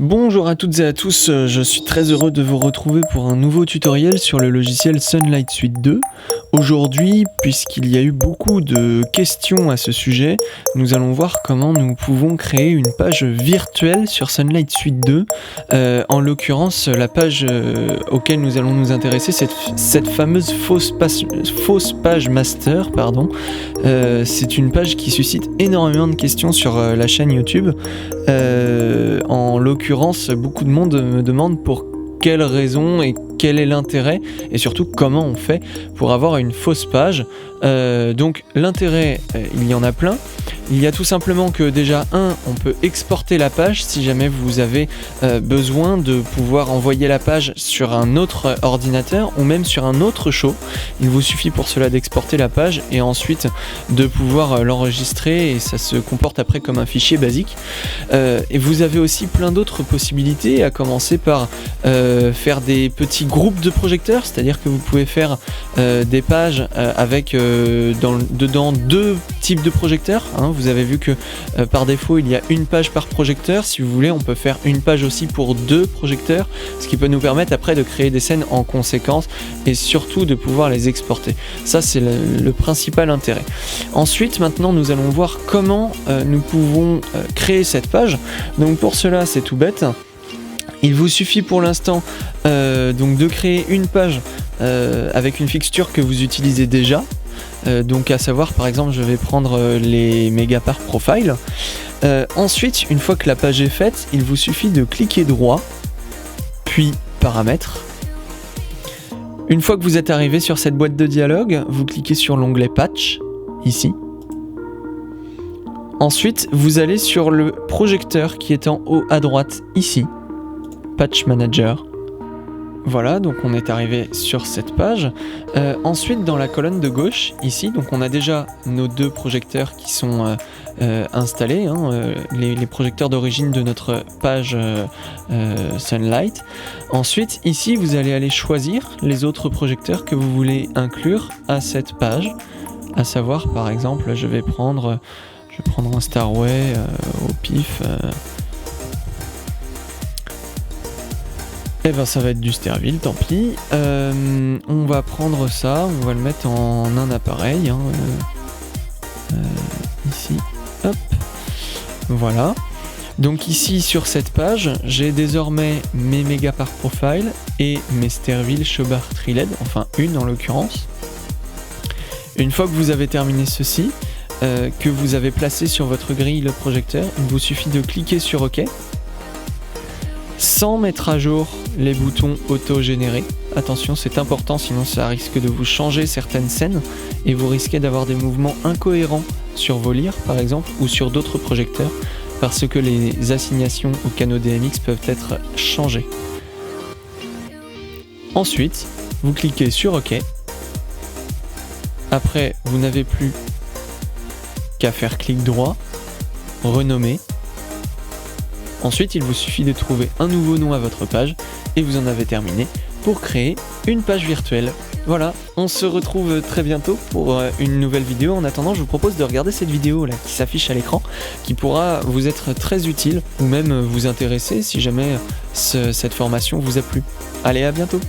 Bonjour à toutes et à tous, je suis très heureux de vous retrouver pour un nouveau tutoriel sur le logiciel Sunlight Suite 2. Aujourd'hui, puisqu'il y a eu beaucoup de questions à ce sujet, nous allons voir comment nous pouvons créer une page virtuelle sur Sunlight Suite 2. En l'occurrence, la page auquel nous allons nous intéresser, c'est cette fameuse fausse page master. C'est une page qui suscite énormément de questions sur la chaîne YouTube. En l'occurrence, beaucoup de monde me demande pour quelles raisons et quel est l'intérêt et surtout comment on fait pour avoir une fausse page. Donc l'intérêt, il y en a plein. Il y a tout simplement que déjà, on peut exporter la page si jamais vous avez besoin de pouvoir envoyer la page sur un autre ordinateur ou même sur un autre show. Il vous suffit pour cela d'exporter la page et ensuite de pouvoir l'enregistrer et ça se comporte après comme un fichier basique. Et vous avez aussi plein d'autres possibilités, à commencer par faire des petits groupes de projecteurs, c'est-à-dire que vous pouvez faire des pages avec dedans deux types de projecteurs. Vous avez vu que par défaut il y a une page par projecteur. Si vous voulez, on peut faire une page aussi pour deux projecteurs, ce qui peut nous permettre après de créer des scènes en conséquence et surtout de pouvoir les exporter. Ça, c'est le principal intérêt. Ensuite, maintenant, nous allons voir comment nous pouvons créer cette page. Donc pour cela, c'est tout bête. Il vous suffit pour l'instant donc de créer une page avec une fixture que vous utilisez déjà. Donc à savoir, par exemple, je vais prendre les Megapar Profile. Ensuite, une fois que la page est faite, il vous suffit de cliquer droit, puis Paramètres. Une fois que vous êtes arrivé sur cette boîte de dialogue, vous cliquez sur l'onglet Patch, ici. Ensuite, vous allez sur le projecteur qui est en haut à droite, ici. Patch Manager. Voilà, donc on est arrivé sur cette page. Ensuite, dans la colonne de gauche, ici, donc on a déjà nos deux projecteurs qui sont installés, les projecteurs d'origine de notre page Sunlight. Ensuite, ici, vous allez aller choisir les autres projecteurs que vous voulez inclure à cette page. À savoir, par exemple, je vais prendre un Starway au pif. Eh ben ça va être du Sterville, tant pis. On va prendre ça, on va le mettre en un appareil. Ici, hop. Voilà. Donc ici sur cette page, j'ai désormais mes Megapar Profile et mes Sterville Showbar Triled, enfin une en l'occurrence. Une fois que vous avez terminé ceci, que vous avez placé sur votre grille le projecteur, il vous suffit de cliquer sur OK. Sans mettre à jour les boutons auto-générés. Attention, c'est important, sinon ça risque de vous changer certaines scènes et vous risquez d'avoir des mouvements incohérents sur vos lyres par exemple ou sur d'autres projecteurs parce que les assignations aux canaux DMX peuvent être changées. Ensuite, vous cliquez sur OK. Après, vous n'avez plus qu'à faire clic droit, renommer. Ensuite, il vous suffit de trouver un nouveau nom à votre page et vous en avez terminé pour créer une page virtuelle. Voilà, on se retrouve très bientôt pour une nouvelle vidéo. En attendant, je vous propose de regarder cette vidéo là qui s'affiche à l'écran, qui pourra vous être très utile ou même vous intéresser si jamais cette formation vous a plu. Allez, à bientôt!